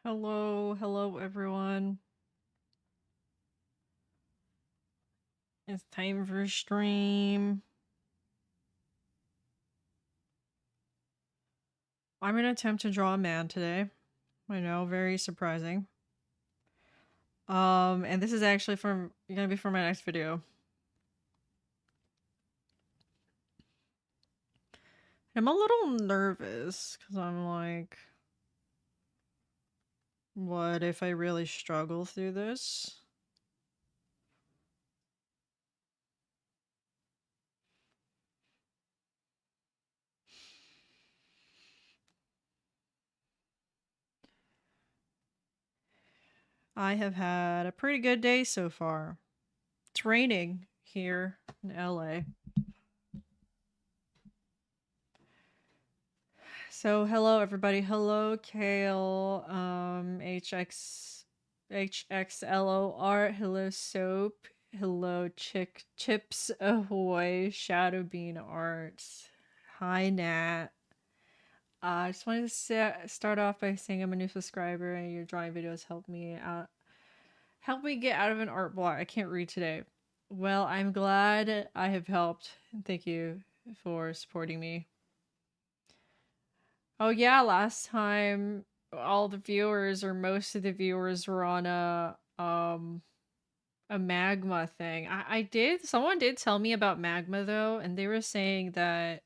Hello everyone. It's time for stream. I'm gonna attempt to draw a man today. I know, very surprising. And this is actually gonna be for my next video. I'm a little nervous because I'm like, what if I really struggle through this? I have had a pretty good day so far. It's raining here in LA. So hello everybody. Hello Kale, HXLOR, hello Soap, hello Chips Ahoy, Shadow Bean Arts. Hi Nat. I just wanted to start off by saying I'm a new subscriber and your drawing videos help me out. Help me get out of an art block. I can't read today. Well, I'm glad I have helped. Thank you for supporting me. Oh yeah, last time all the viewers or most of the viewers were on a magma thing. I did someone did tell me about magma though, and they were saying that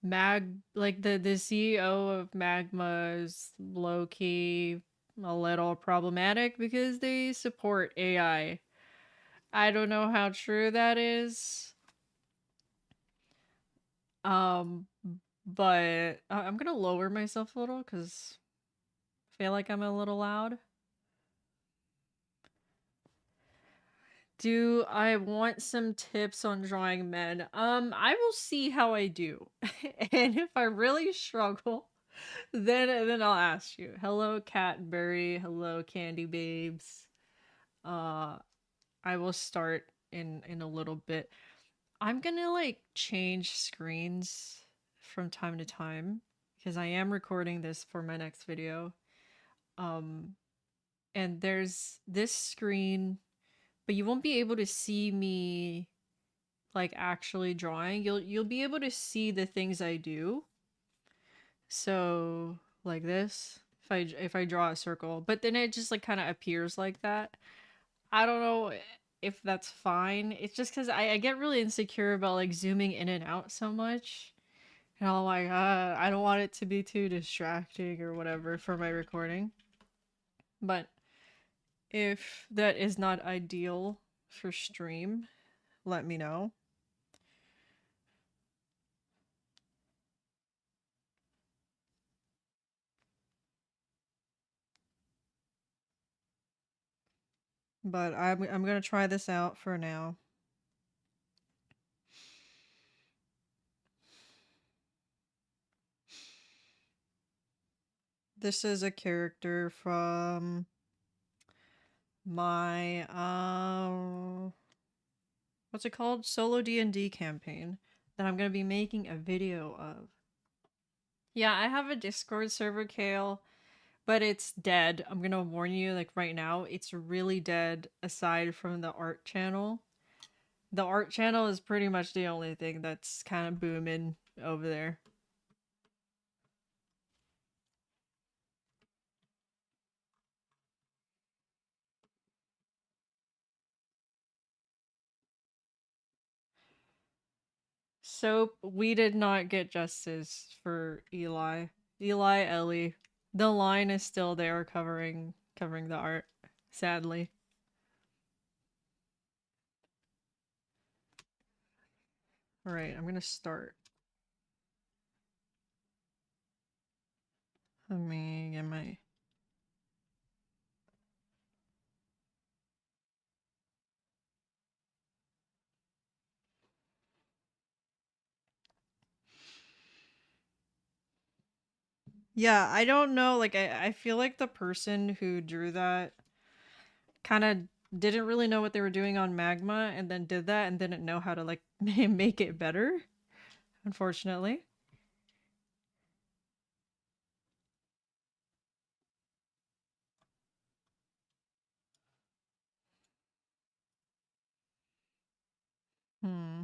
the CEO of magma is low key a little problematic because they support AI. I don't know how true that is. Um but I'm gonna lower myself a little because I feel like I'm a little loud. Do I want some tips on drawing men? I will see how I do. And if I really struggle, then I'll ask you. Hello, Catberry. Hello, Candy Babes. Uh, I will start in a little bit. I'm gonna like change screens from time to time because I am recording this for my next video. Um, and there's this screen, but you won't be able to see me like actually drawing. You'll be able to see the things I do. So like this, if I draw a circle, but then it just like kind of appears like that. I don't know if that's fine. It's just because I get really insecure about like zooming in and out so much. And I'm like, I don't want it to be too distracting or whatever for my recording. But if that is not ideal for stream, let me know. But I'm gonna try this out for now. This is a character from my what's it called? Solo D&D campaign that I'm gonna be making a video of. Yeah, I have a Discord server, Kale, but it's dead. I'm gonna warn you, like right now, it's really dead aside from the art channel. The art channel is pretty much the only thing that's kind of booming over there. So we did not get justice for Eli. Ellie. The line is still there covering the art, sadly. Alright, I'm gonna start. Let me get my Yeah, I don't know, like I feel like the person who drew that kind of didn't really know what they were doing on Magma and then did that and didn't know how to like make it better, unfortunately. Hmm.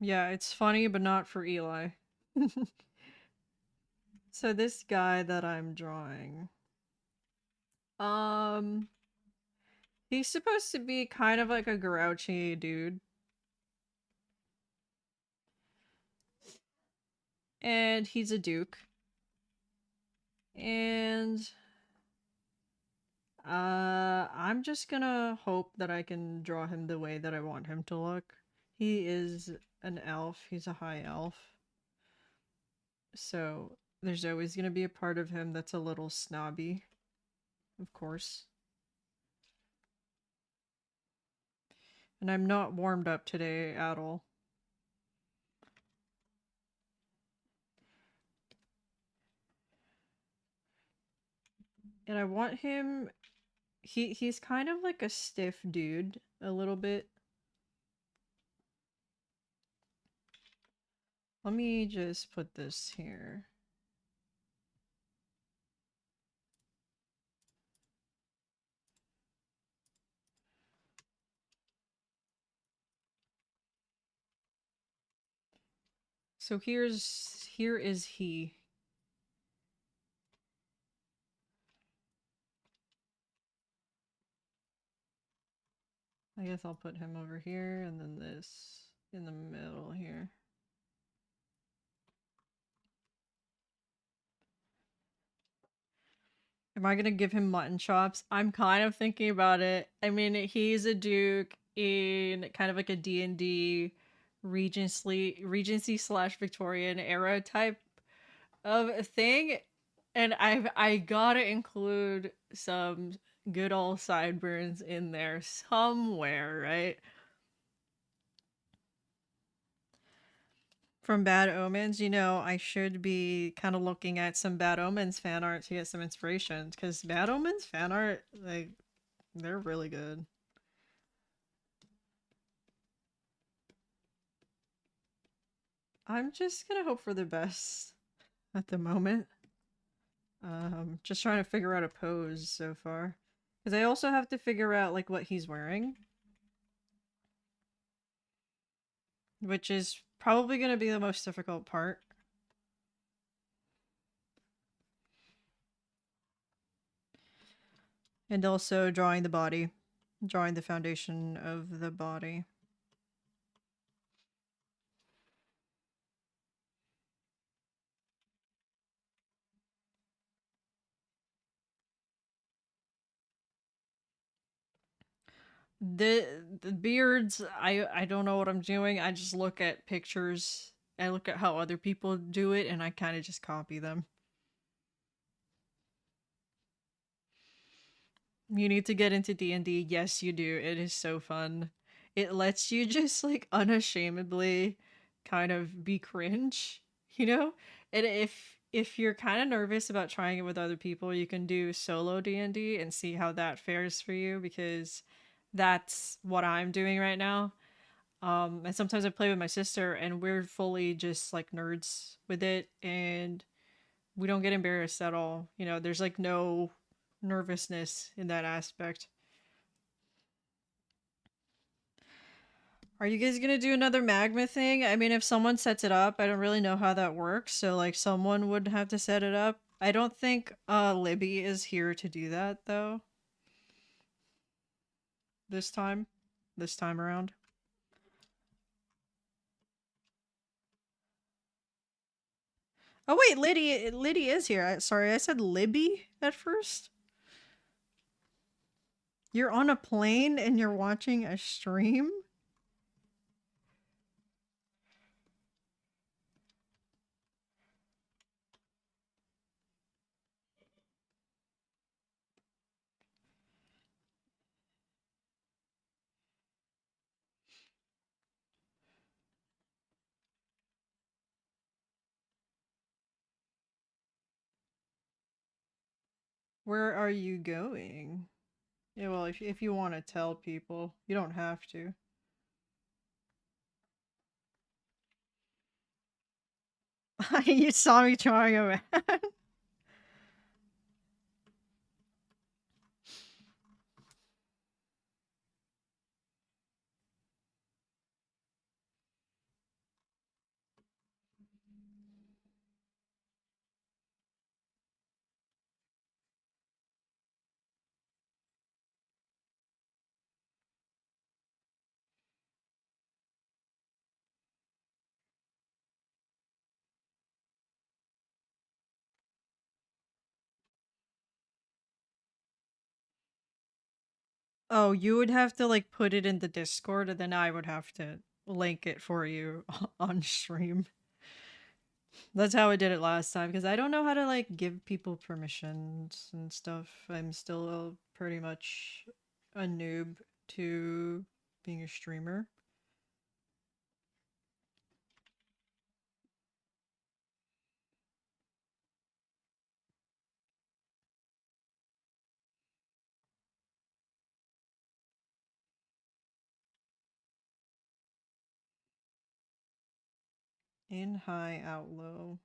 Yeah, it's funny, but not for Eli. So this guy that I'm drawing, um, he's supposed to be kind of like a grouchy dude, and he's a duke, and I'm just gonna hope that I can draw him the way that I want him to look. He is an elf. He's a high elf, so there's always gonna be a part of him that's a little snobby, of course. And I'm not warmed up today at all. And I want him he's kind of like a stiff dude a little bit. Let me just put this here. So here is he. I guess I'll put him over here and then this in the middle here. Am I gonna give him mutton chops? I'm kind of thinking about it. I mean, he's a duke in kind of like a D&D Regency slash Victorian era type of a thing, and I gotta include some good old sideburns in there somewhere, right? From Bad Omens, I should be kind of looking at some Bad Omens fan art to get some inspiration because Bad Omens fan art, like, they're really good. I'm just gonna hope for the best at the moment. Just trying to figure out a pose so far. Because I also have to figure out, like, what he's wearing, which is probably gonna be the most difficult part. And also drawing the body, drawing the foundation of the body. The beards, I don't know what I'm doing. I just look at pictures. I look at how other people do it and I kind of just copy them. You need to get into D&D. Yes, you do. It is so fun. It lets you just like unashamedly kind of be cringe, you know? And if you're kind of nervous about trying it with other people, you can do solo D&D and see how that fares for you because that's what I'm doing right now. And sometimes I play with my sister and we're fully just like nerds with it and we don't get embarrassed at all. There's like no nervousness in that aspect. Are you guys gonna do another magma thing? I mean, if someone sets it up, I don't really know how that works. So like, someone would have to set it up. I don't think Libby is here to do that though. This time, this time around. Oh wait, Liddy is here. Sorry, I said Libby at first. You're on a plane and you're watching a stream. Where are you going? Yeah, well, if you want to tell people, you don't have to. You saw me throwing a man. Oh, you would have to like put it in the Discord, and then I would have to link it for you on stream. That's how I did it last time because I don't know how to like give people permissions and stuff. I'm still pretty much a noob to being a streamer. In high, out low.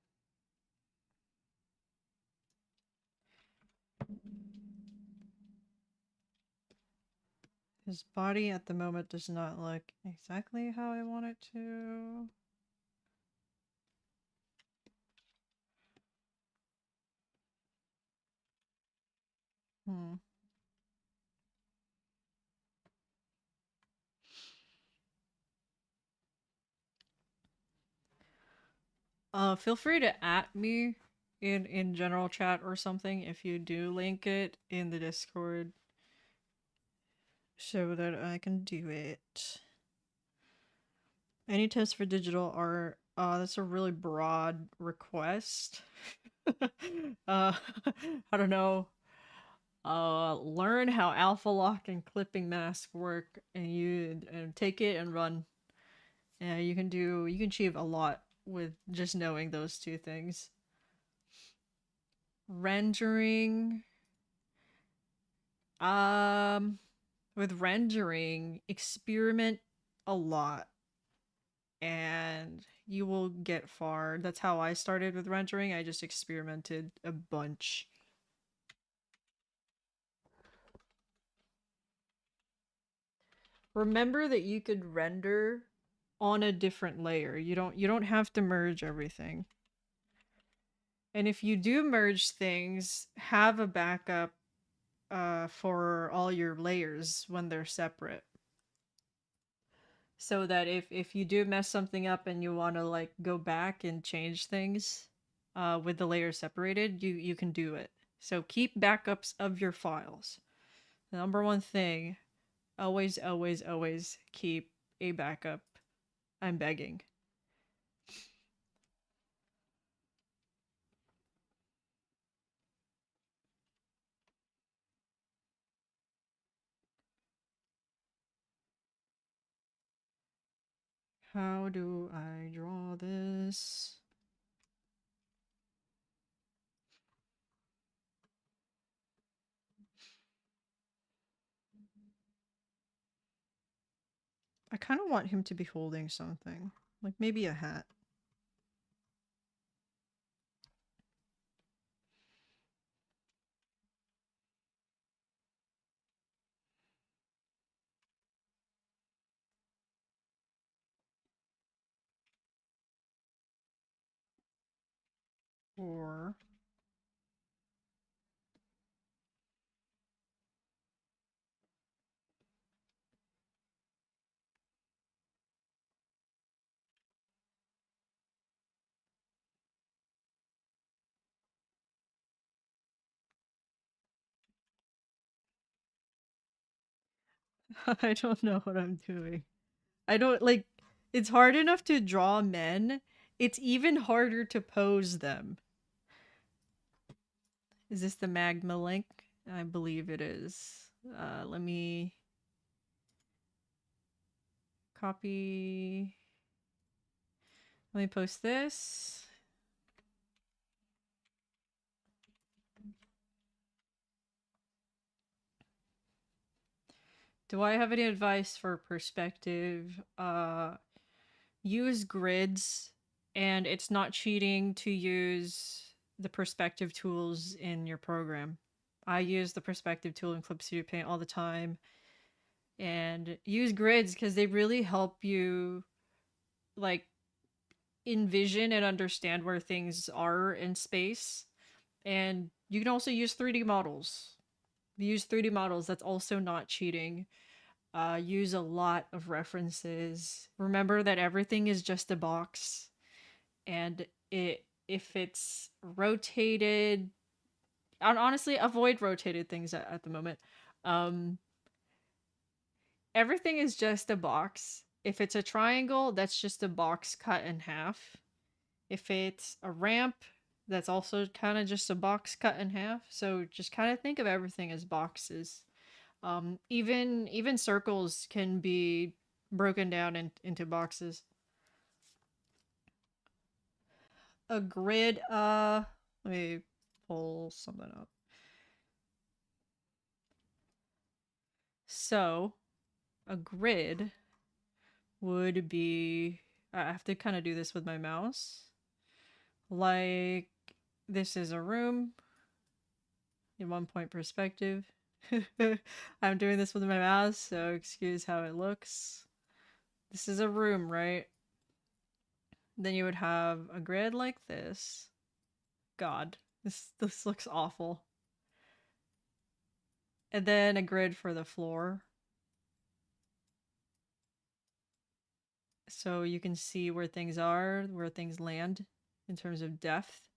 His body at the moment does not look exactly how I want it to. Hmm. Feel free to at me in general chat or something if you do link it in the Discord so that I can do it. Any tips for digital art? That's a really broad request. I don't know. Learn how alpha lock and clipping mask work, and take it and run. Yeah, you can achieve a lot with just knowing those two things. Rendering, um, with rendering, experiment a lot and you will get far. That's how I started with rendering. I just experimented a bunch. Remember that you could render on a different layer. You don't have to merge everything. And if you do merge things, have a backup for all your layers when they're separate. So that if you do mess something up and you want to like go back and change things with the layers separated, you can do it. So keep backups of your files. The number one thing, always, always, always keep a backup. I'm begging. How do I draw this? I kind of want him to be holding something, like maybe a hat. Or I don't know what I'm doing. I don't like it's hard enough to draw men. It's even harder to pose them. Is this the magma link? I believe it is. Let me copy. Let me post this. Do I have any advice for perspective? Use grids, and it's not cheating to use the perspective tools in your program. I use the perspective tool in Clip Studio Paint all the time, and use grids because they really help you like envision and understand where things are in space. And you can also use 3D models. Use 3D models. That's also not cheating. Use a lot of references. Remember that everything is just a box, and if it's rotated, honestly, avoid rotated things at the moment. Um, Everything is just a box. If it's a triangle, that's just a box cut in half. If it's a ramp, that's also kind of just a box cut in half. So just kind of think of everything as boxes. Even circles can be broken down into boxes. A grid, let me pull something up. So, a grid would be, I have to kind of do this with my mouse. Like, this is a room in 1 point perspective. I'm doing this with my mouse, so excuse how it looks. This is a room, right? Then you would have a grid like this. God, this looks awful. And then a grid for the floor. So you can see where things are, where things land in terms of depth.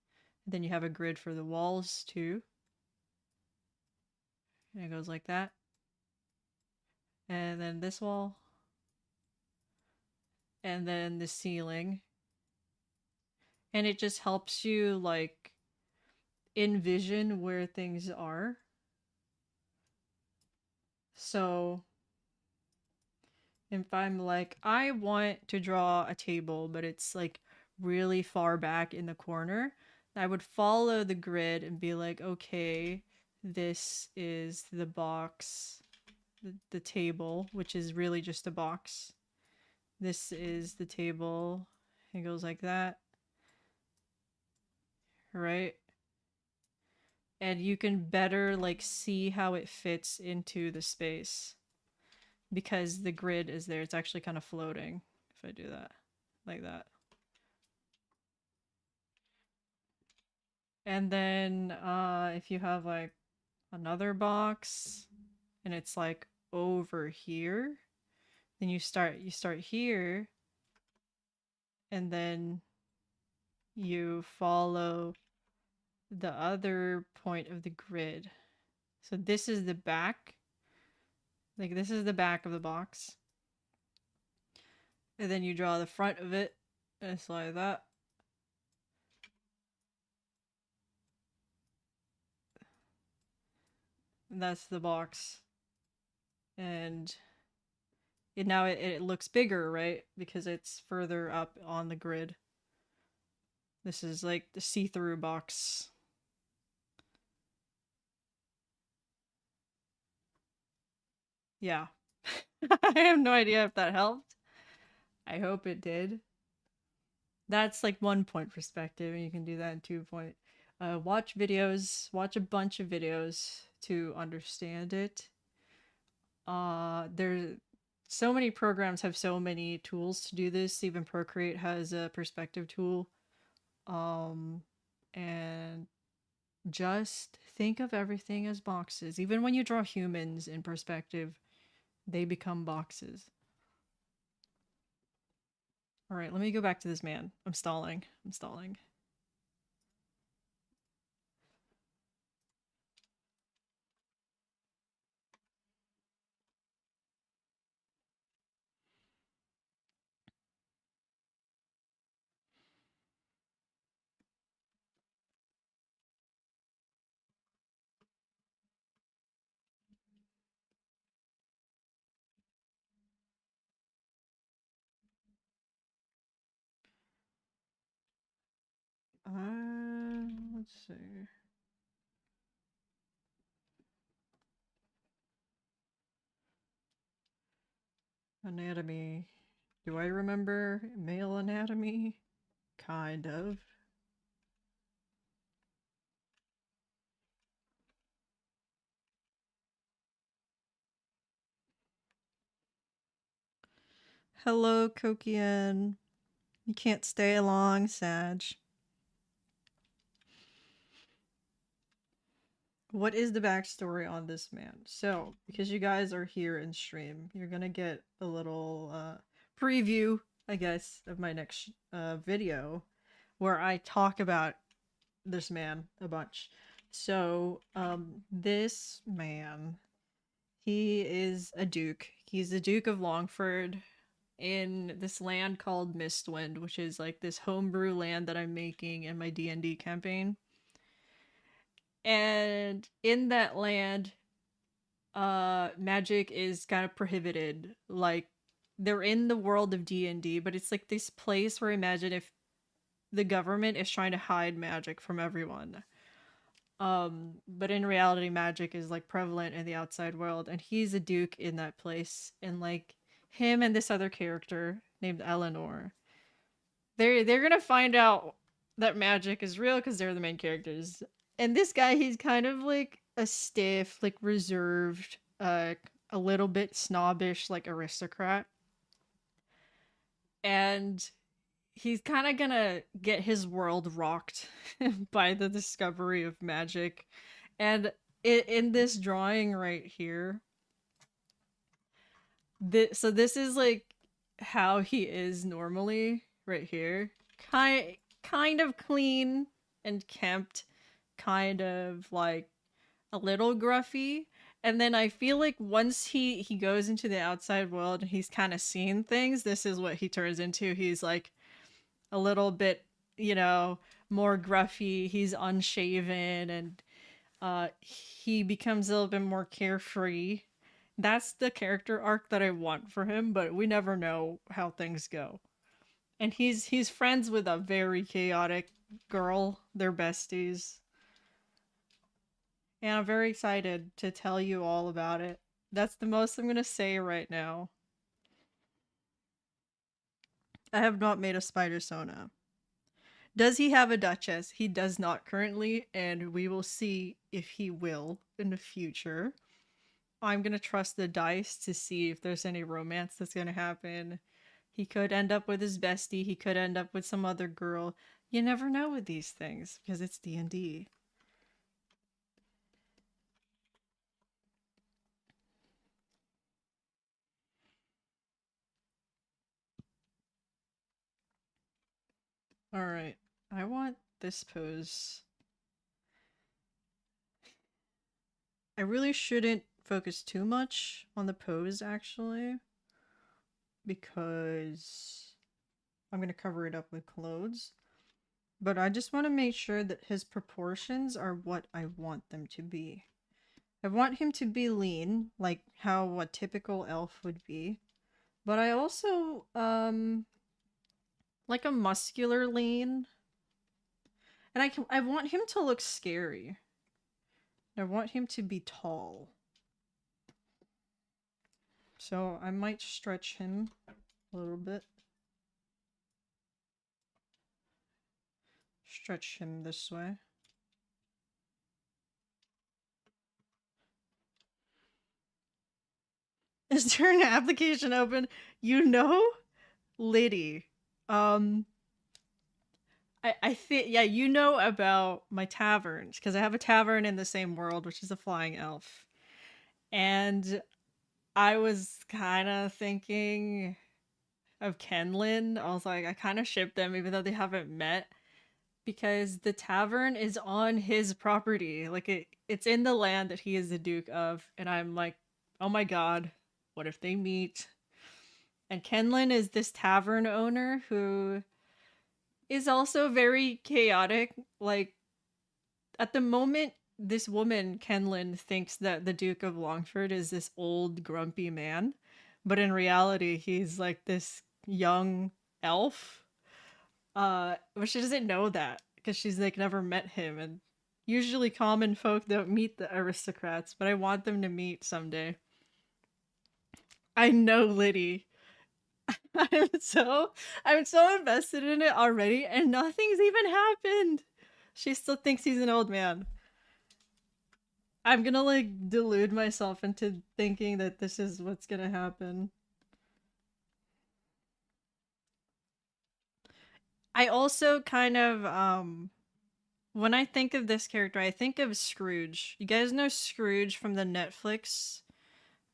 And then you have a grid for the walls too. And it goes like that. And then this wall. And then the ceiling. And it just helps you like envision where things are. So if I'm like, I want to draw a table, but it's like really far back in the corner, I would follow the grid and be like, okay, this is the box, the table, which is really just a box. This is the table. It goes like that, right? And you can better like see how it fits into the space because the grid is there. It's actually kind of floating if I do that like that. And then if you have like another box and it's like over here, then you start here and then you follow the other point of the grid. So this is the back. Like this is the back of the box. And then you draw the front of it. And it's like that. And that's the box. And it looks bigger, right? Because it's further up on the grid. This is like the see-through box. Yeah. I have no idea if that helped. I hope it did. That's like 1 point perspective, and you can do that in 2 point. Watch videos, watch a bunch of videos to understand it. There's so many programs have so many tools to do this. Even Procreate has a perspective tool. And just think of everything as boxes. Even when you draw humans in perspective, they become boxes. All right, let me go back to this man. I'm stalling. I'm stalling. Let's see. Anatomy. Do I remember male anatomy? Kind of. Hello, Kokian. You can't stay long, Sag. What is the backstory on this man? So, because you guys are here in stream, you're gonna get a little preview, I guess, of my next video where I talk about this man a bunch. So, this man, he is a duke. He's the Duke of Longford in this land called Mistwind, which is like this homebrew land that I'm making in my D&D campaign. And in that land, magic is kind of prohibited. Like they're in the world of D&D, but it's like this place where imagine if the government is trying to hide magic from everyone. But in reality magic is like prevalent in the outside world, and he's a duke in that place, and like him and this other character named Eleanor, they're gonna find out that magic is real because they're the main characters. And this guy, he's kind of like a stiff, like reserved, a little bit snobbish, like aristocrat. And he's kind of gonna get his world rocked by the discovery of magic. And in this drawing right here, so this is like how he is normally right here. Kind of clean and kempt, kind of like a little gruffy. And then I feel like once he goes into the outside world and he's kind of seen things, this is what he turns into. He's like a little bit, you know, more gruffy. He's unshaven, and he becomes a little bit more carefree. That's the character arc that I want for him, but we never know how things go. And he's friends with a very chaotic girl. They're besties. And I'm very excited to tell you all about it. That's the most I'm gonna say right now. I have not made a spider sona. Does he have a duchess? He does not currently, and we will see if he will in the future. I'm gonna trust the dice to see if there's any romance that's gonna happen. He could end up with his bestie. He could end up with some other girl. You never know with these things because it's D&D. All right, I want this pose. I really shouldn't focus too much on the pose actually, because I'm gonna cover it up with clothes. But I just want to make sure that his proportions are what I want them to be. I want him to be lean, like how a typical elf would be. But I also, like a muscular lean. And I want him to look scary. I want him to be tall. So I might stretch him a little bit. Stretch him this way. Is there an application open? You know, Liddy. I think, yeah, you know about my taverns because I have a tavern in the same world, which is a flying elf. And I was kind of thinking of Kenlin. I was like, I kind of ship them even though they haven't met, because the tavern is on his property. Like it's in the land that he is the duke of, and I'm like, "Oh my god, what if they meet?" And Kenlin is this tavern owner who is also very chaotic. Like at the moment, this woman, Kenlin, thinks that the Duke of Longford is this old, grumpy man. But in reality, he's like this young elf. But she doesn't know that because she's like never met him. And usually common folk don't meet the aristocrats, but I want them to meet someday. I know, Liddy. I'm so I'm so invested in it already, and nothing's even happened. She still thinks he's an old man. I'm gonna like delude myself into thinking that this is what's gonna happen. I also kind of when I think of this character, I think of Scrooge. You guys know Scrooge from the Netflix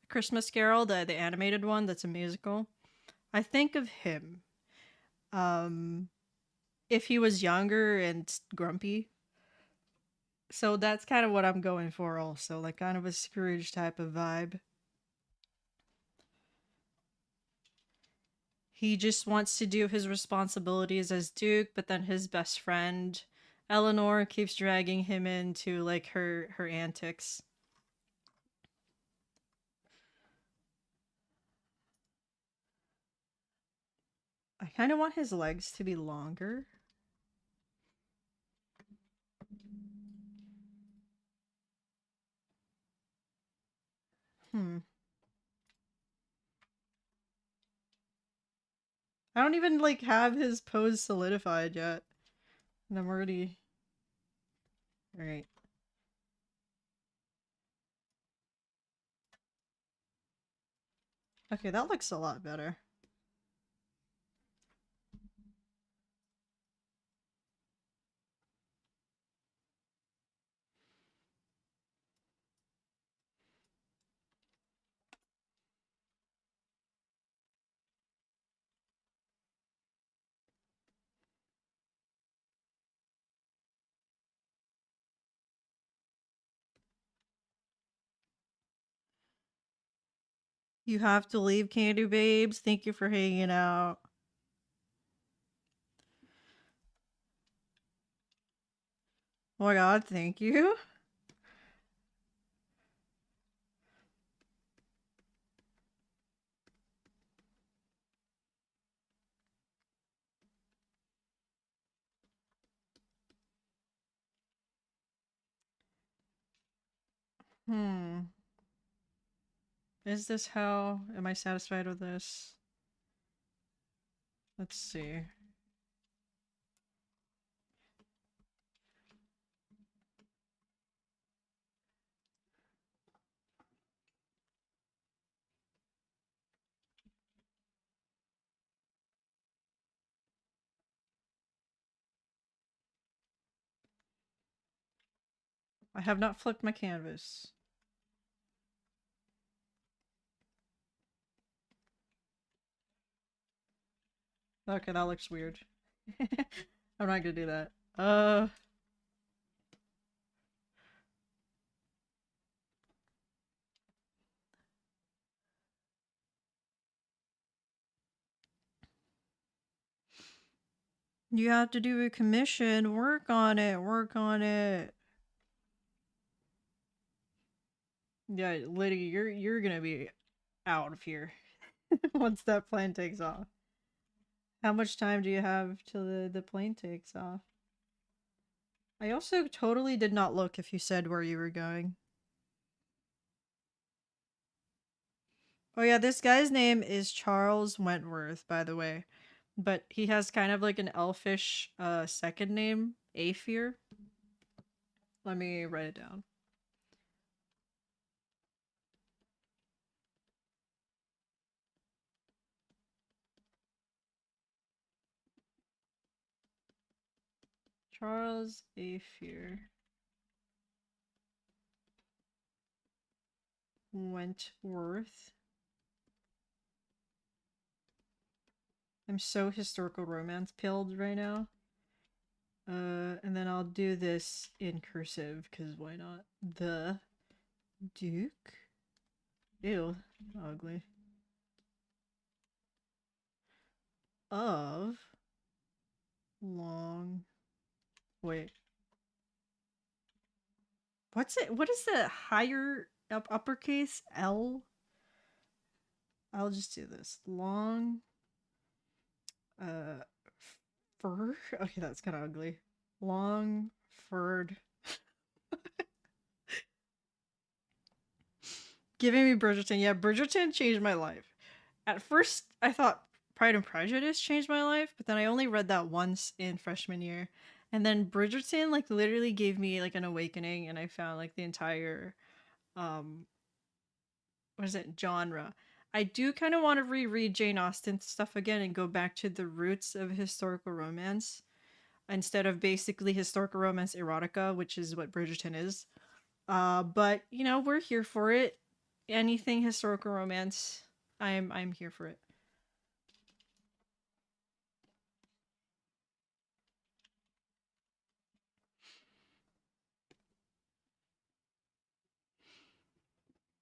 Christmas Carol, the animated one that's a musical? I think of him. Um if he was younger and grumpy. So that's kind of what I'm going for also, like kind of a Scrooge type of vibe. He just wants to do his responsibilities as Duke, but then his best friend Eleanor keeps dragging him into like her antics. I kind of want his legs to be longer. Hmm. I don't even like have his pose solidified yet. And I'm already all right. Okay, that looks a lot better. You have to leave, Candy Babes. Thank you for hanging out. Oh my god, thank you. Hmm. Is this how? Am I satisfied with this? Let's see. I have not flipped my canvas. Okay, that looks weird. I'm not gonna do that. You have to do a commission. Work on it. Work on it. Yeah, Liddy, you're gonna be out of here once that plane takes off. How much time do you have till the plane takes off? I also totally did not look if you said where you were going. Oh yeah, this guy's name is Charles Wentworth, by the way. But he has kind of like an elfish second name, Aethir. Let me write it down. Charles Aethir Wentworth. I'm so historical romance pilled right now. And then I'll do this in cursive, because why not? The Duke? Ew, ugly. Of long. Wait. What's it? What is the higher uppercase L? I'll just do this. Long. Uh. Fur? Okay, that's kind of ugly. Long furred. Giving me Bridgerton. Yeah, Bridgerton changed my life. At first, I thought Pride and Prejudice changed my life, but then I only read that once in freshman year. And then Bridgerton like literally gave me like an awakening and I found like the entire um what is it, genre. I do kind of want to reread Jane Austen stuff again and go back to the roots of historical romance instead of basically historical romance erotica, which is what Bridgerton is. But you know, we're here for it. Anything historical romance, I'm here for it.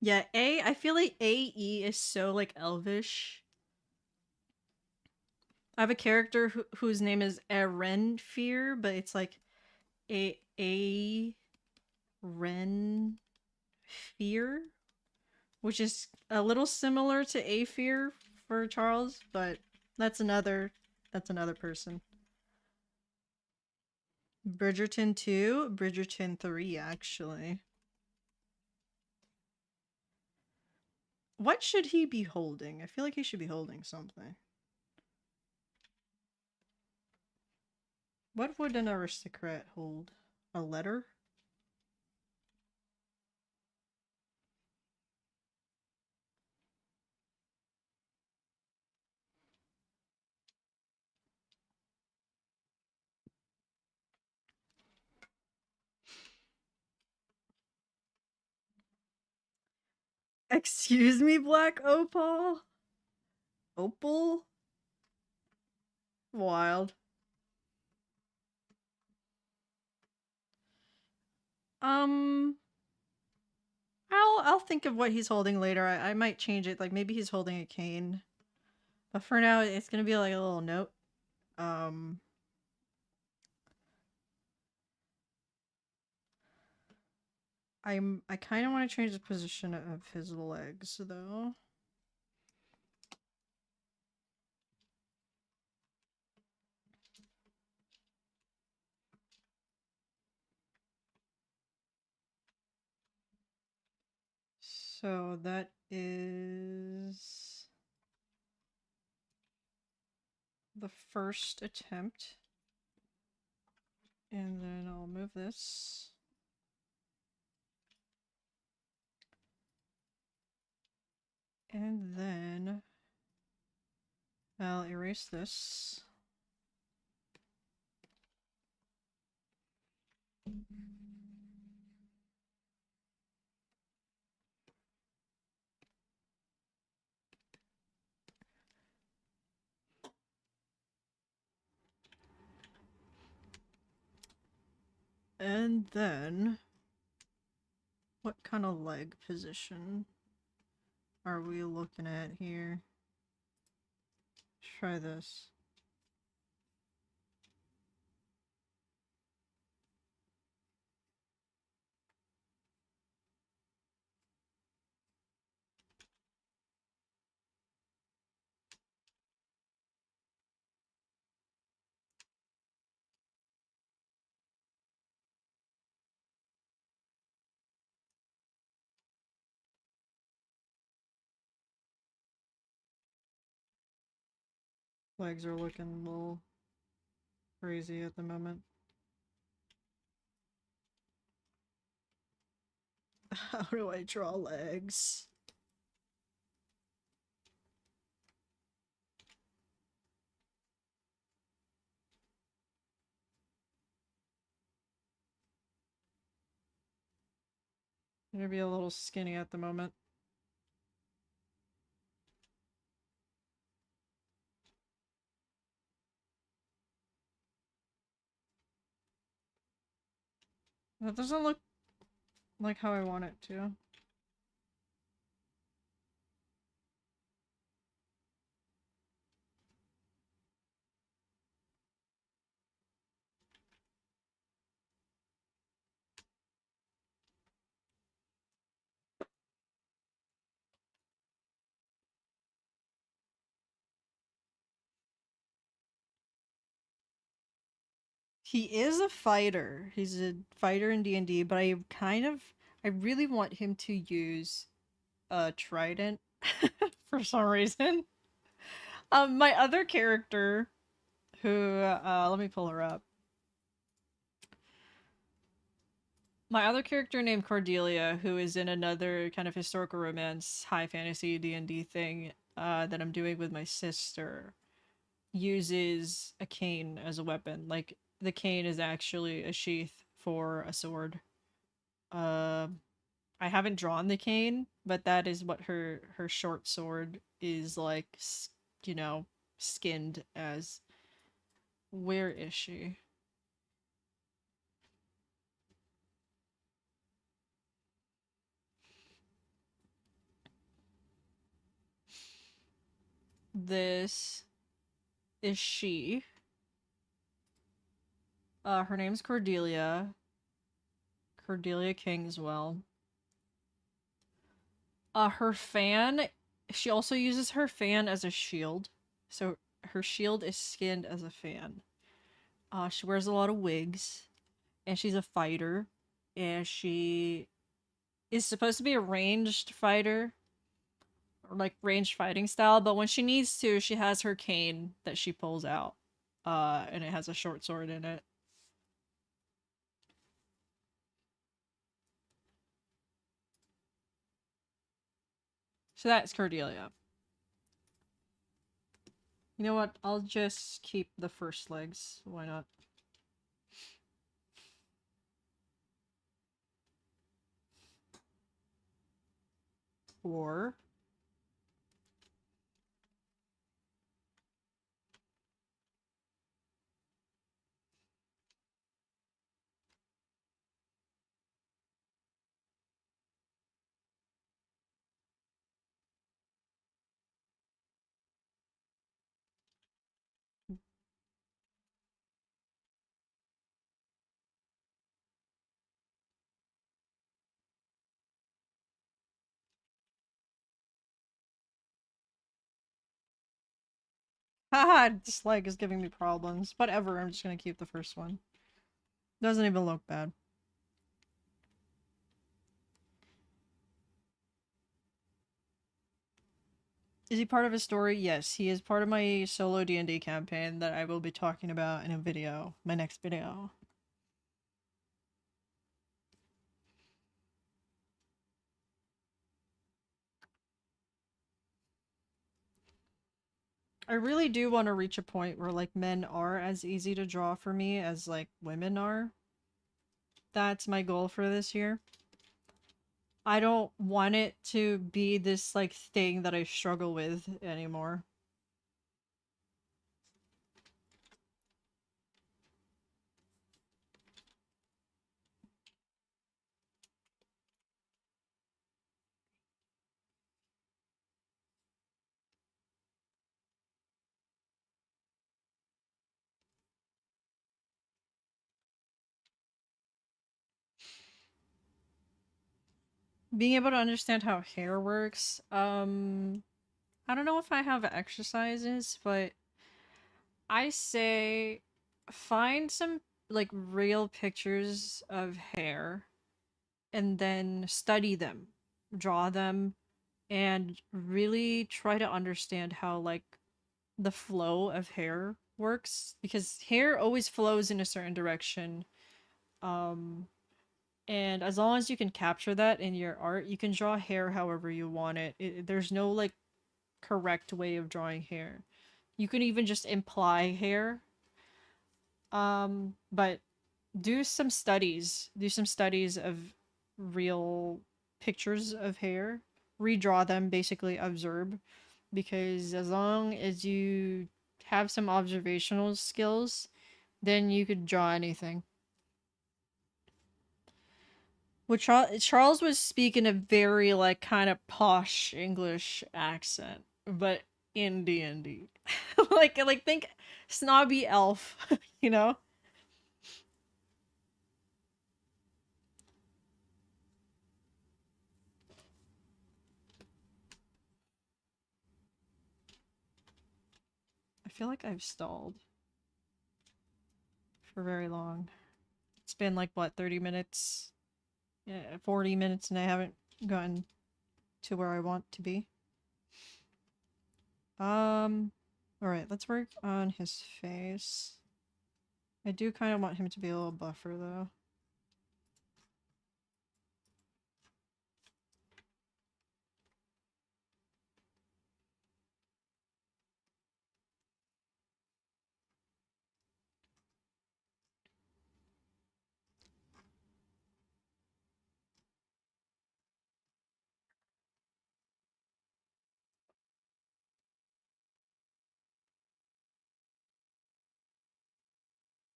Yeah, I feel like AE is so like elvish. I have a character whose name is Erenfear, but it's like a Ren Fear, which is a little similar to A Fear for Charles, but that's another that's another person. Bridgerton 2, Bridgerton 3 actually. What should he be holding? I feel like he should be holding something. What would an aristocrat hold? A letter? Excuse me, Black Opal? Opal? Wild. Um, I'll think of what he's holding later. I might change it. Like maybe he's holding a cane. But for now, it's gonna be like a little note. Um, I kind of want to change the position of his legs though. So that is the first attempt. And then I'll move this. And then I'll erase this. And then what kind of leg position are we looking at here? Try this. Legs are looking a little crazy at the moment. How do I draw legs? Maybe a little skinny at the moment. That doesn't look like how I want it to. He is a fighter. He's a fighter in D&D, but I really want him to use a trident for some reason. My other character, who let me pull her up. My other character named Cordelia, who is in another kind of historical romance, high fantasy D&D thing that I'm doing with my sister, uses a cane as a weapon. Like the cane is actually a sheath for a sword. Uh, I haven't drawn the cane, but that is what her short sword is like, you know, skinned as. Where is she? This is she. Her name's Cordelia. Cordelia Kingswell. Her fan, she also uses her fan as a shield. So her shield is skinned as a fan. She wears a lot of wigs, and she's a fighter, and she is supposed to be a ranged fighter, or like ranged fighting style, but when she needs to, she has her cane that she pulls out. And it has a short sword in it. So that's Cordelia. You know what? I'll just keep the first legs. Why not? Or haha, this leg is giving me problems. Whatever, I'm just gonna keep the first one. Doesn't even look bad. Is he part of a story? Yes, he is part of my solo D&D campaign that I will be talking about in a video. My next video. I really do want to reach a point where like men are as easy to draw for me as like women are. That's my goal for this year. I don't want it to be this like thing that I struggle with anymore. Being able to understand how hair works, I don't know if I have exercises, but I say find some like real pictures of hair and then study them, draw them, and really try to understand how like the flow of hair works, because hair always flows in a certain direction. Um and as long as you can capture that in your art, you can draw hair however you want there's no like correct way of drawing hair. You can even just imply hair. But do some studies of real pictures of hair, redraw them, basically observe, because as long as you have some observational skills, then you could draw anything. Which Charles was speaking a very like kind of posh English accent, but in D&D. Like think snobby elf, you know? I feel like I've stalled for very long. It's been like what, 30 minutes? Yeah, 40 minutes and I haven't gotten to where I want to be. Um Alright, let's work on his face. I do kind of want him to be a little buffer, though.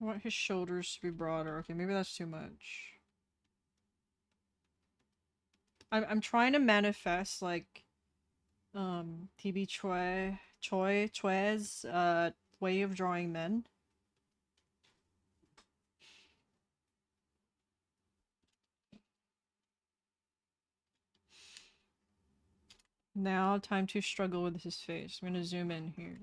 I want his shoulders to be broader. Okay, maybe that's too much. I'm trying to manifest, like, TB Choi's, way of drawing men. Now, time to struggle with his face. I'm gonna zoom in here.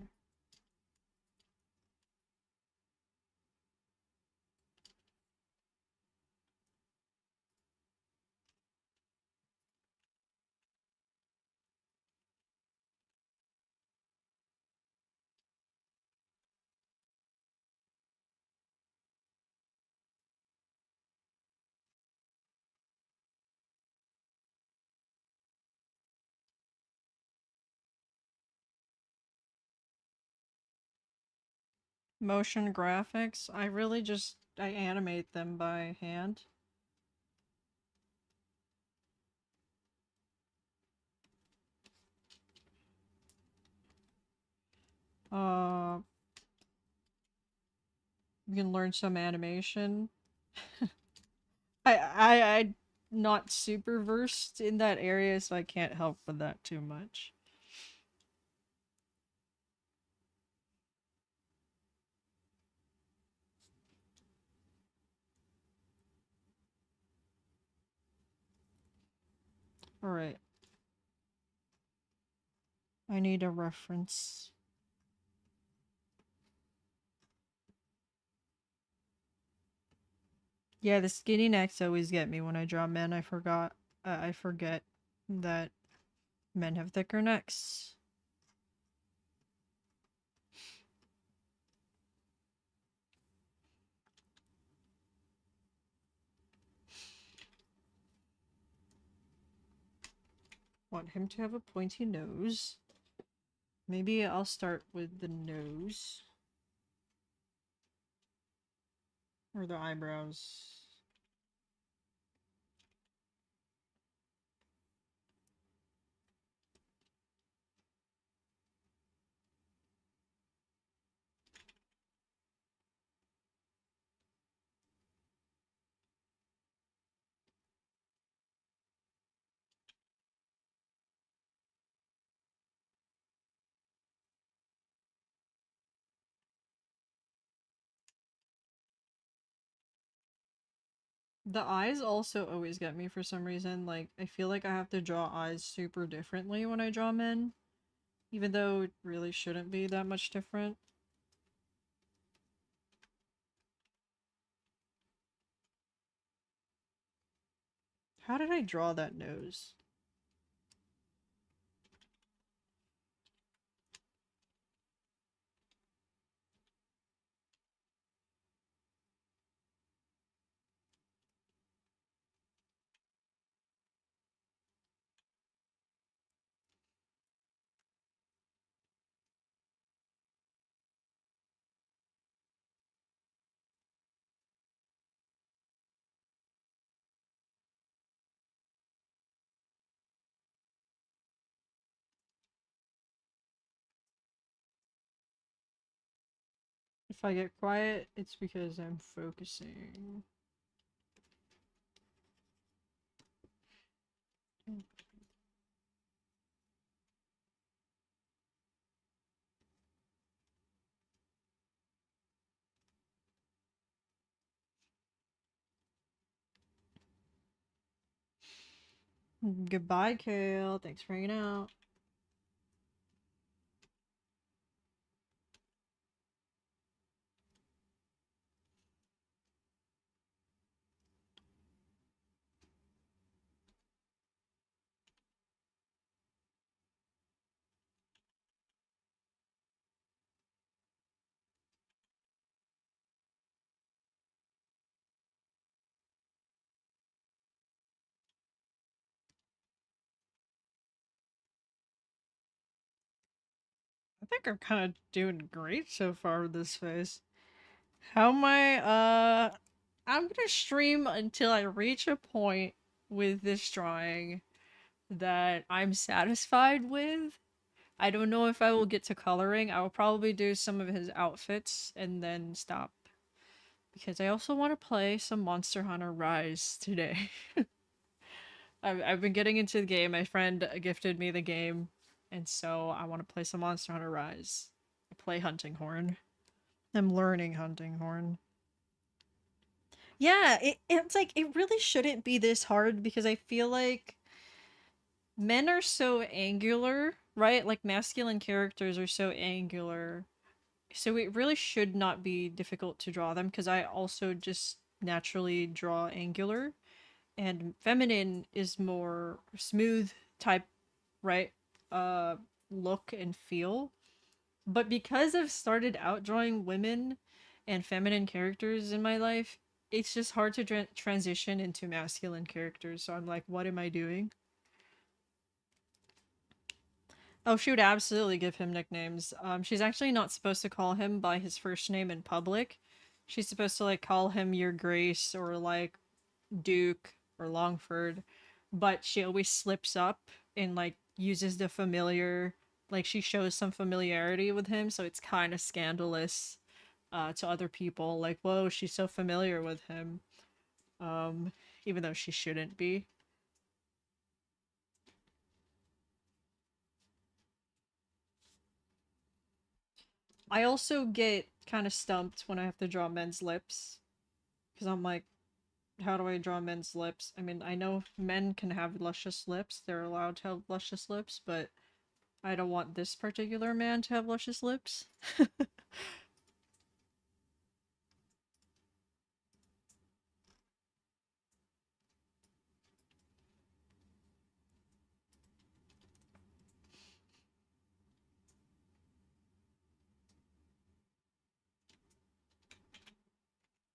Motion graphics, I really just, I animate them by hand. Uh, you can learn some animation. I'm not super versed in that area, so I can't help with that too much. Alright. I need a reference. Yeah, the skinny necks always get me when I draw men. I forget that men have thicker necks. Want him to have a pointy nose. Maybe I'll start with the nose. Or the eyebrows. The eyes also always get me for some reason. Like, I feel like I have to draw eyes super differently when I draw men. Even though it really shouldn't be that much different. How did I draw that nose? If I get quiet, it's because I'm focusing. Goodbye, Kale. Thanks for hanging out. I think I'm kind of doing great so far with this phase. How am I? I'm gonna stream until I reach a point with this drawing that I'm satisfied with. I don't know if I will get to coloring. I will probably do some of his outfits and then stop. Because I also want to play some Monster Hunter Rise today. I've been getting into the game. My friend gifted me the game, and so I want to play some Monster Hunter Rise. I play Hunting Horn. I'm learning Hunting Horn. Yeah, it's like it really shouldn't be this hard because I feel like men are so angular, right? Like masculine characters are so angular. So it really should not be difficult to draw them because I also just naturally draw angular and feminine is more smooth type, right? Uh Look and feel. But because I've started out drawing women and feminine characters in my life, it's just hard to transition into masculine characters. So I'm like, what am I doing? Oh, she would absolutely give him nicknames. She's actually not supposed to call him by his first name in public. She's supposed to like call him Your Grace or like Duke or Longford, but she always slips up and like uses the familiar, like she shows some familiarity with him, so it's kind of scandalous to other people. Like, whoa, she's so familiar with him, um, even though she shouldn't be. I also get kind of stumped when I have to draw men's lips because I'm like, how do I draw men's lips? I mean, I know men can have luscious lips; they're allowed to have luscious lips, but I don't want this particular man to have luscious lips.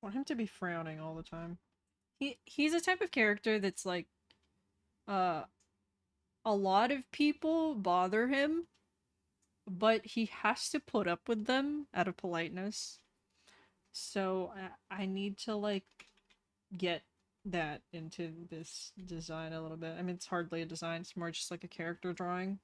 I want him to be frowning all the time. He's a type of character that's like uh a lot of people bother him, but he has to put up with them out of politeness. So I need to like get that into this design a little bit. I mean, it's hardly a design, it's more just like a character drawing.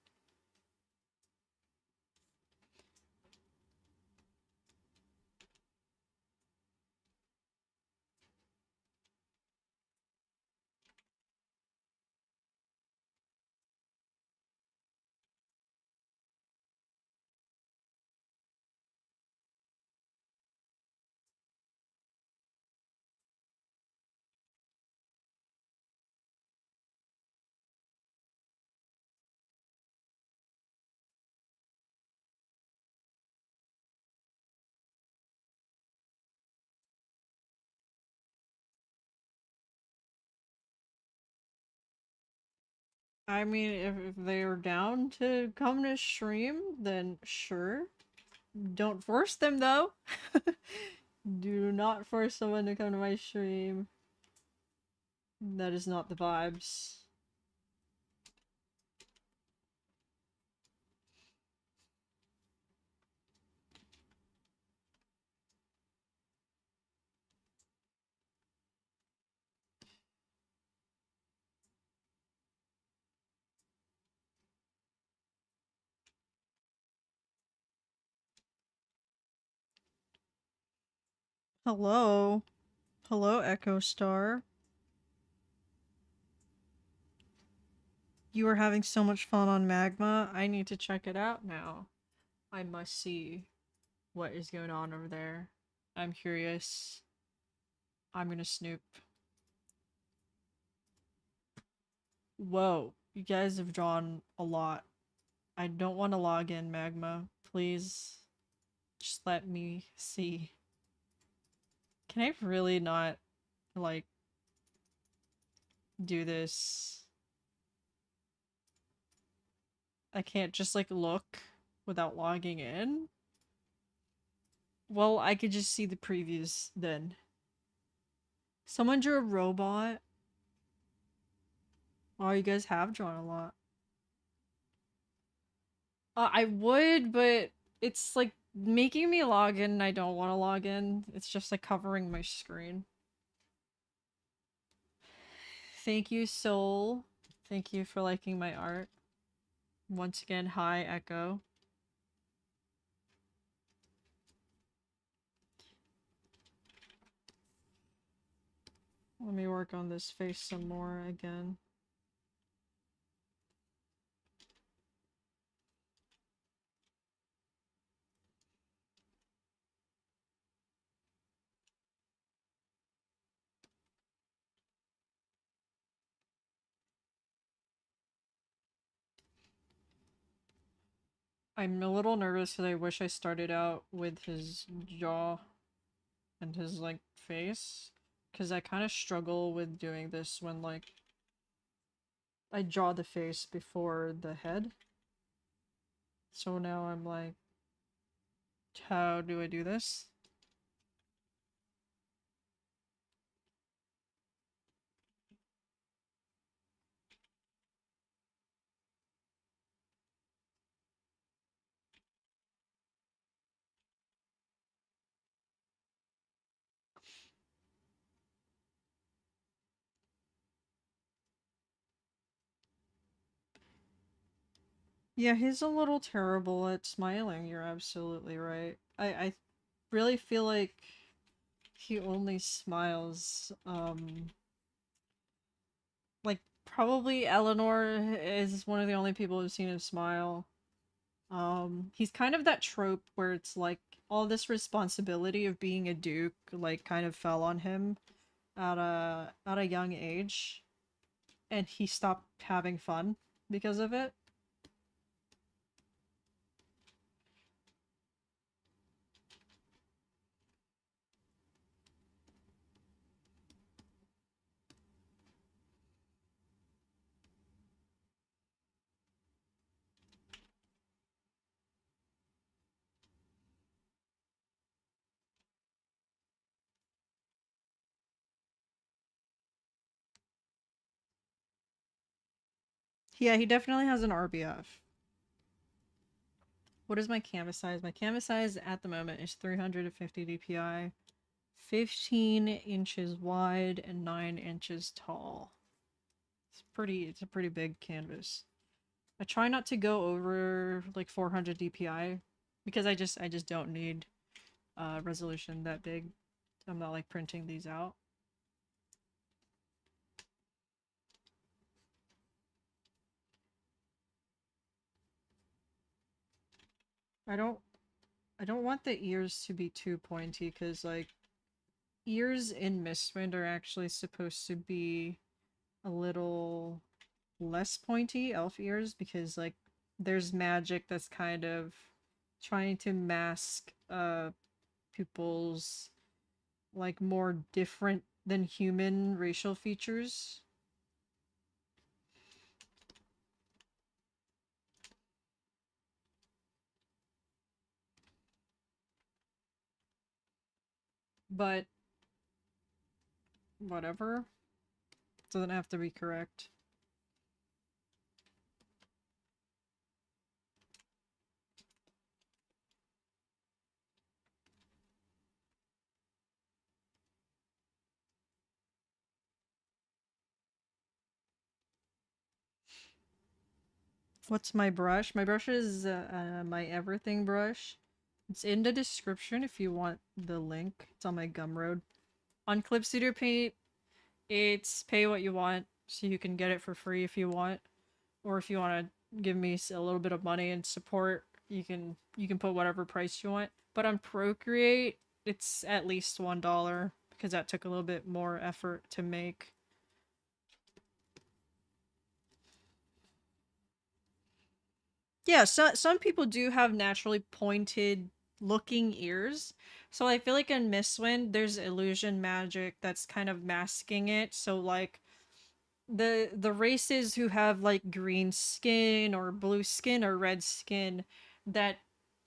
I mean, if they're down to come to stream, then sure. Don't force them though. Do not force someone to come to my stream. That is not the vibes. Hello. Hello, Echo Star. You are having so much fun on Magma. I need to check it out now. I must see what is going on over there. I'm curious. I'm gonna snoop. Whoa, you guys have drawn a lot. I don't want to log in, Magma. Please, just let me see. Can I really not, like, do this? I can't just, like, look without logging in? Well, I could just see the previews then. Someone drew a robot. Oh, you guys have drawn a lot. I would, but it's like making me log in and I don't want to log in. It's just like covering my screen. Thank you, Soul. Thank you for liking my art. Once again, hi, Echo. Let me work on this face some more again. I'm a little nervous because I wish I started out with his jaw and his, like, face. Because I kind of struggle with doing this when, like, I draw the face before the head. So now I'm like, how do I do this? Yeah, he's a little terrible at smiling, you're absolutely right. I really feel like he only smiles, like, probably Eleanor is one of the only people who've seen him smile. He's kind of that trope where it's like all this responsibility of being a duke, like, kind of fell on him at a young age, and he stopped having fun because of it. Yeah, he definitely has an RBF. What is my canvas size? My canvas size at the moment is 350 DPI, 15 inches wide, and 9 inches tall. It's a pretty big canvas. I try not to go over like 400 DPI because I just don't need resolution that big. I'm not like printing these out. I don't I don't want the ears to be too pointy because like ears in Mistwind are actually supposed to be a little less pointy, elf ears, because like there's magic that's kind of trying to mask people's like more different than human racial features. But whatever. Doesn't have to be correct. What's my brush? My brush is my everything brush. It's in the description if you want the link. It's on my Gumroad. On Clip Studio Paint, it's pay what you want, so you can get it for free if you want, or if you want to give me a little bit of money and support, you can put whatever price you want. But on Procreate, it's at least $1 because that took a little bit more effort to make. Yeah, some people do have naturally pointed looking ears. So I feel like in Mistwind, there's illusion magic that's kind of masking it. So like the races who have like green skin or blue skin or red skin, that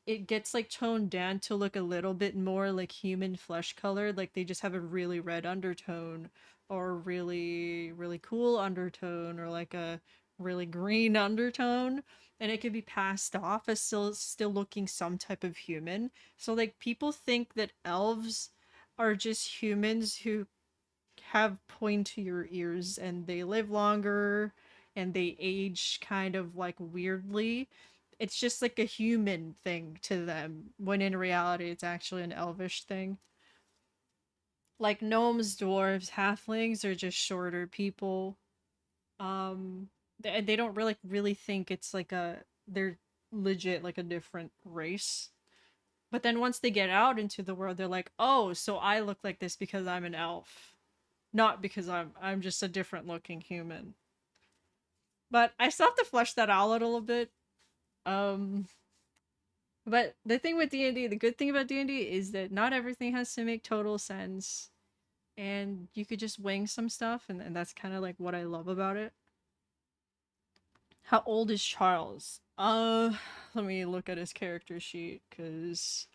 it gets like toned down to look a little bit more like human flesh colored, like they just have a really red undertone or really really cool undertone or like a really green undertone, and it could be passed off as still looking some type of human. So like people think that elves are just humans who have pointier ears and they live longer and they age kind of like weirdly. It's just like a human thing to them when in reality it's actually an elvish thing. Like gnomes, dwarves, halflings are just shorter people. They don't really think it's like a they're legit like a different race. But then once they get out into the world, they're like, "Oh, so I look like this because I'm an elf, not because I'm just a different looking human." But I still have to flesh that out a little bit. Um, but the thing with D&D, the good thing about D&D is that not everything has to make total sense, and you could just wing some stuff, and that's kind of like what I love about it. How old is Charles? Let me look at his character sheet because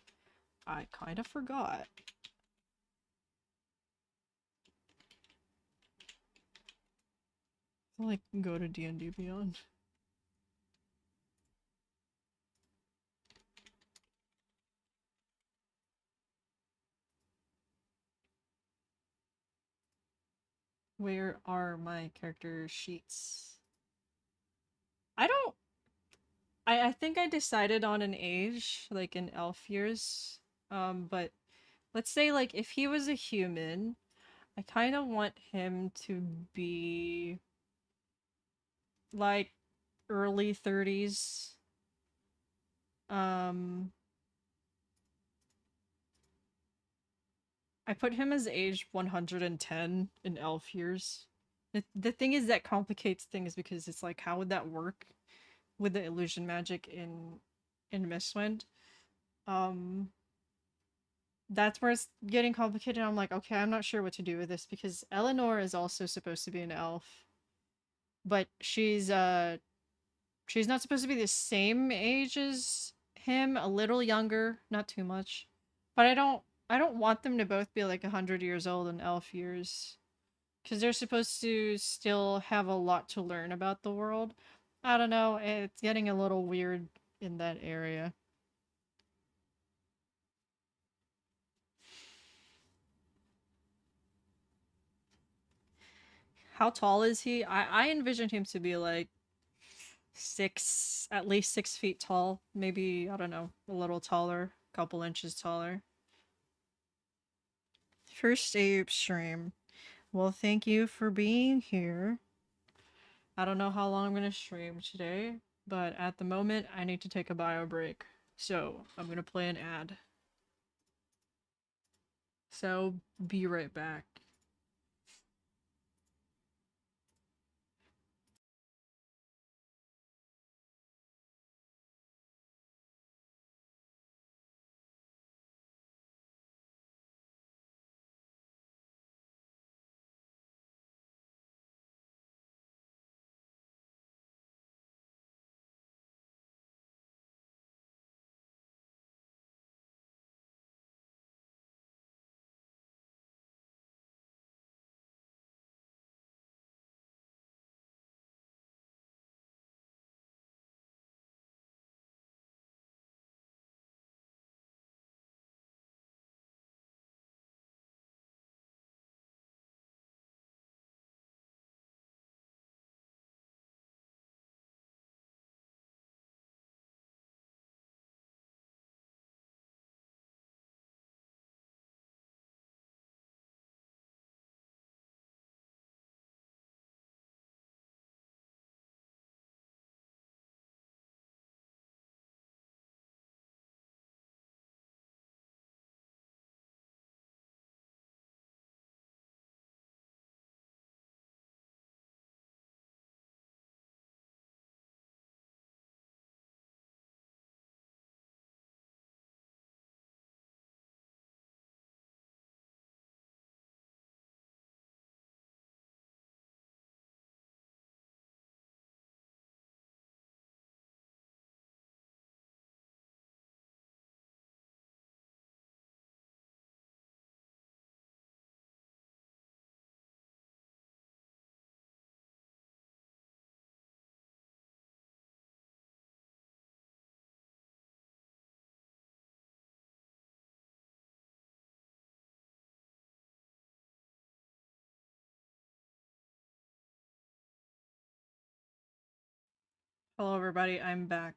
I kind of forgot. I'll like go to D&D Beyond. Where are my character sheets? I don't. I think I decided on an age, like in elf years. But let's say like if he was a human, I kind of want him to be like early 30s. Um, I put him as age 110 in elf years. The thing is that complicates things because it's like how would that work with the illusion magic in Mistwind? Um that's where it's getting complicated. I'm like, okay, I'm not sure what to do with this because Eleanor is also supposed to be an elf, but she's not supposed to be the same age as him, a little younger, not too much. But I don't want them to both be like 100 years old in elf years. Because they're supposed to still have a lot to learn about the world. I don't know, it's getting a little weird in that area. How tall is he? I envisioned him to be like at least 6 feet tall. Maybe, I don't know, a little taller, a couple inches taller. First Ape stream. Well, thank you for being here. I don't know how long I'm gonna stream today, but at the moment, I need to take a bio break. So, I'm gonna play an ad. So, be right back. Hello, everybody. I'm back.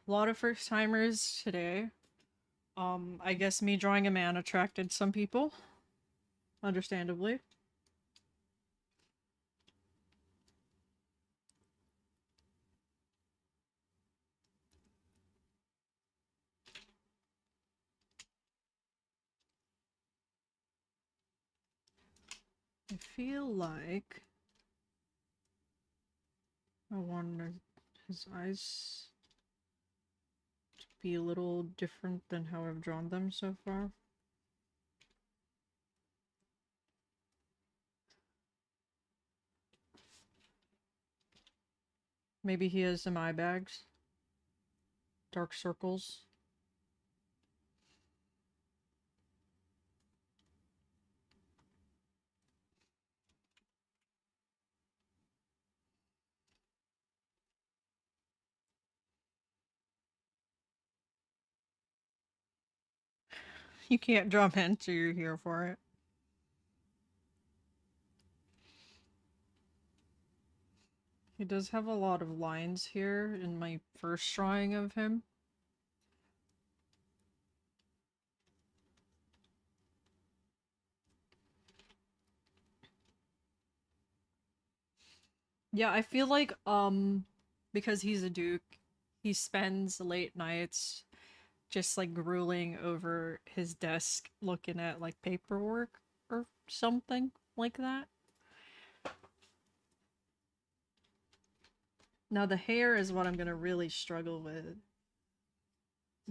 A lot of first timers today. I guess me drawing a man attracted some people, understandably. I feel like I want his eyes to be a little different than how I've drawn them so far. Maybe he has some eye bags, dark circles. You can't draw men, so you're here for it. He does have a lot of lines here in my first drawing of him. Yeah, I feel like, because he's a duke, he spends late nights just like grueling over his desk looking at like paperwork or something like that. Now the hair is what I'm gonna really struggle with,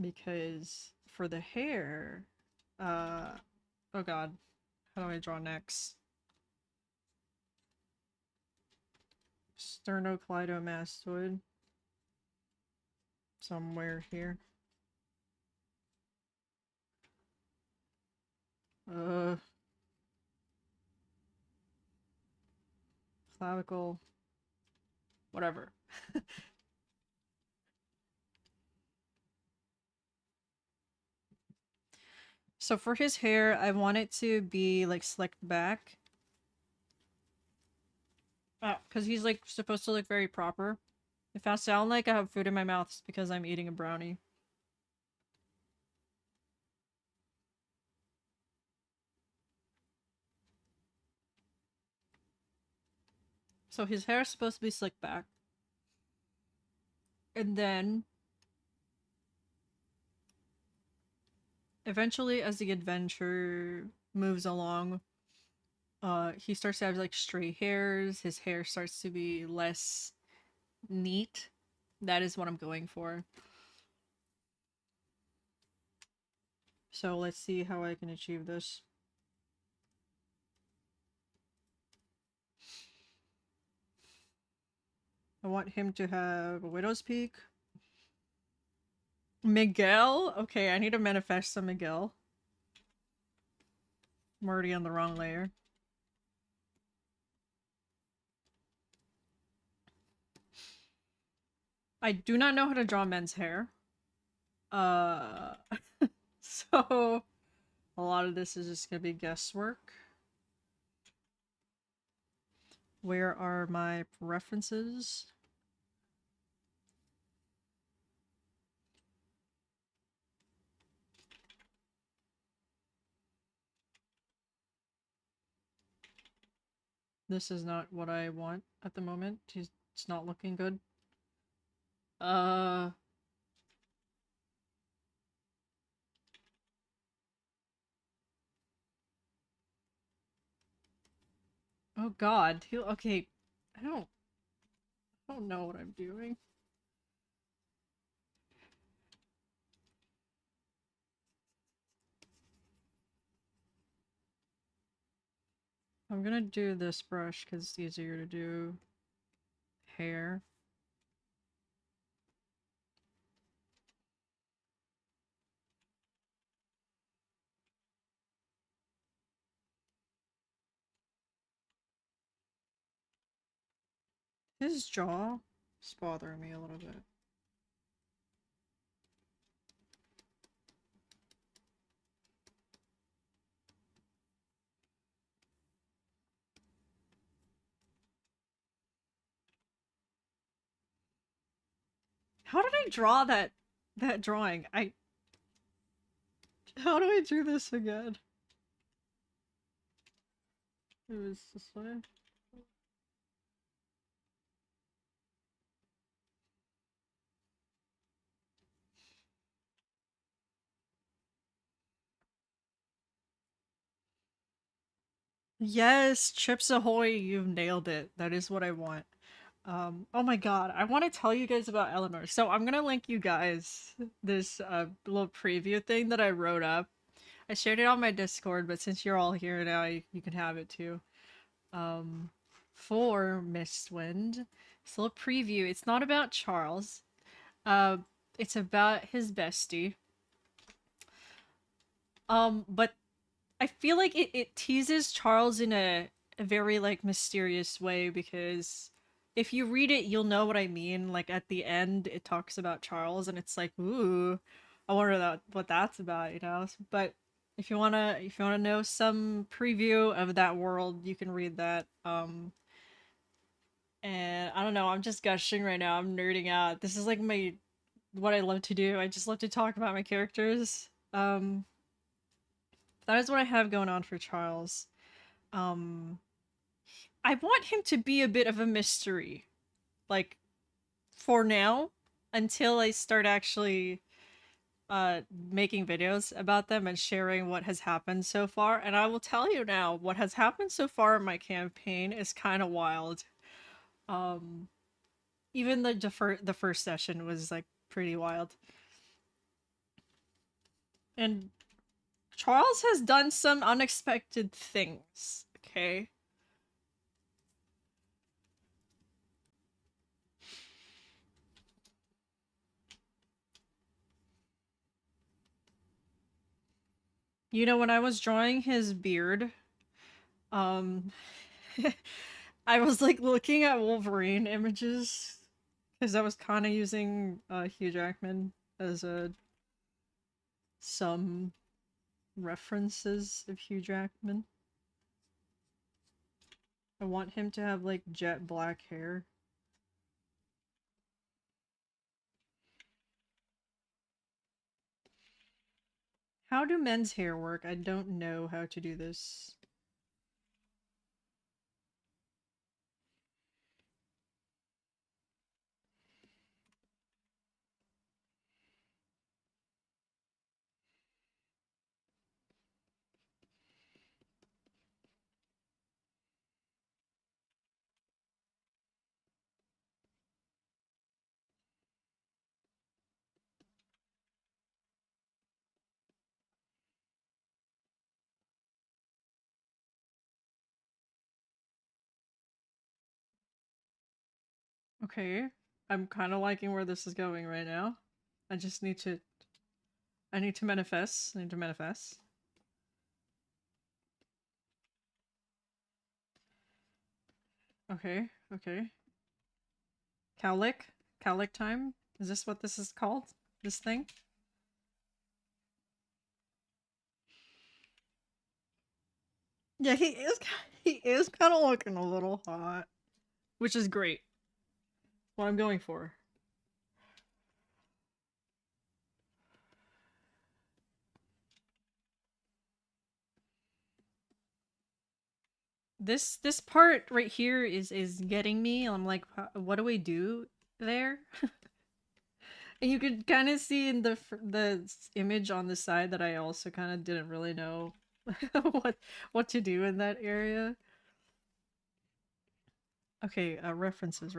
because for the hair, uh, oh god, how do I draw next? Sternocleidomastoid. Somewhere here. Uh, clavicle. Whatever. So for his hair, I want it to be like slicked back. Because he's like supposed to look very proper. If I sound like I have food in my mouth, it's because I'm eating a brownie. So his hair is supposed to be slicked back. And then eventually as the adventure moves along, he starts to have like stray hairs, his hair starts to be less neat. That is what I'm going for. So let's see how I can achieve this. I want him to have a widow's peak. Miguel? Okay, I need to manifest some Miguel. I'm already on the wrong layer. I do not know how to draw men's hair. Uh, so a lot of this is just gonna be guesswork. Where are my references? This is not what I want at the moment. It's not looking good. Uh, oh god. Okay, I don't know what I'm doing. I'm gonna do this brush because it's easier to do hair. His jaw is bothering me a little bit. How did I draw that drawing? I How do I do this again? It was this way. Yes, Chips Ahoy, you've nailed it. That is what I want. Oh my god, I want to tell you guys about Eleanor. So I'm gonna link you guys this little preview thing that I wrote up. I shared it on my Discord, but since you're all here now, you can have it too. Um, for Mistwind, it's a little preview. It's not about Charles. Uh, it's about his bestie. But I feel like it teases Charles in a very like mysterious way because if you read it, you'll know what I mean. Like at the end, it talks about Charles, and it's like, ooh, I wonder what that's about, you know. But if you wanna know some preview of that world, you can read that. And I don't know, I'm just gushing right now. I'm nerding out. This is like my what I love to do. I just love to talk about my characters. That is what I have going on for Charles. Um, I want him to be a bit of a mystery, like for now, until I start actually making videos about them and sharing what has happened so far. And I will tell you now, what has happened so far in my campaign is kind of wild. Um, even the first session was like pretty wild. And Charles has done some unexpected things. Okay. You know, when I was drawing his beard, um, I was like looking at Wolverine images because I was kind of using Hugh Jackman as a some references of Hugh Jackman. I want him to have like jet black hair. How do men's hair work? I don't know how to do this. Okay, I'm kind of liking where this is going right now. I just need to I need to manifest. I need to manifest. Okay, okay. Cowlick? Cowlick time? Is this what this is called? This thing? Yeah, he is kind of looking a little hot, which is great. What I'm going for. This part right here is getting me. I'm like, what do we do there? And you could kind of see in the image on the side that I also kind of didn't really know what what to do in that area. Okay, references.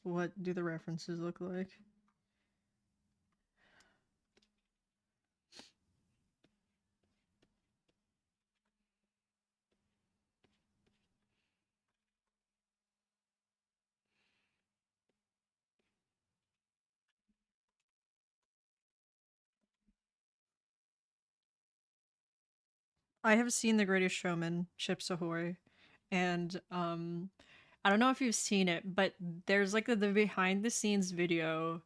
What do the references look like? I have seen The Greatest Showman, Chips Ahoy, and I don't know if you've seen it, but there's like the behind the scenes video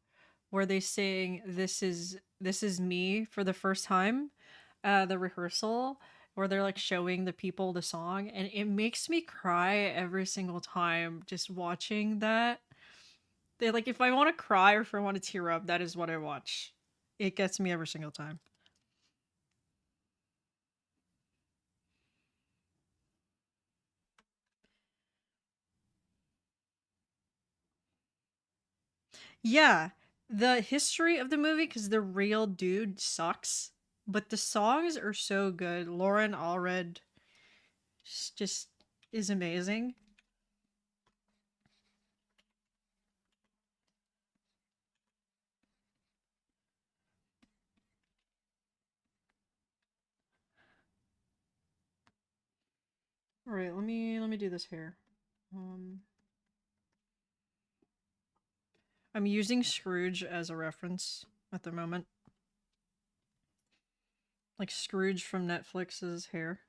where they sing this is me for the first time, the rehearsal where they're like showing the people the song, and it makes me cry every single time just watching that. They like if I want to cry or if I want to tear up, that is what I watch. It gets me every single time. Yeah, the history of the movie because the real dude sucks, but the songs are so good. Lauren Allred just is amazing. All right, let me do this here. Um, I'm using Scrooge as a reference at the moment, like Scrooge from Netflix's Hair.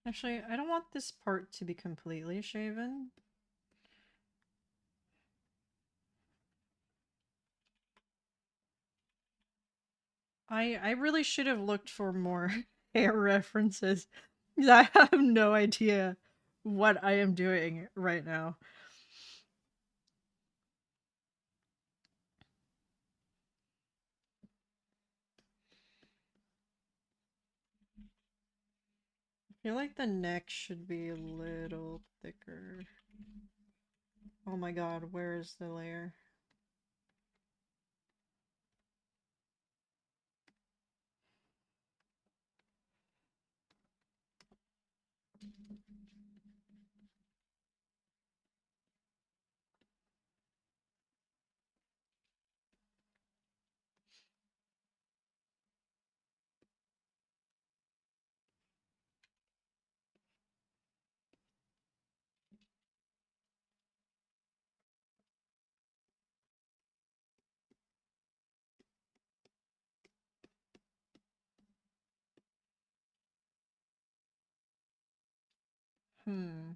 Actually, I don't want this part to be completely shaven. I really should have looked for more hair references because I have no idea what I am doing right now. I feel like the neck should be a little thicker. Oh my god, where is the layer? Hmm.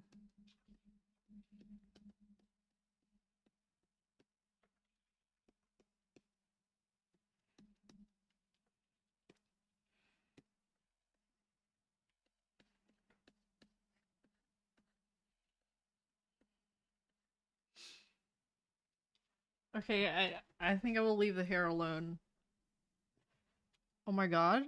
Okay, I think I will leave the hair alone. Oh my god.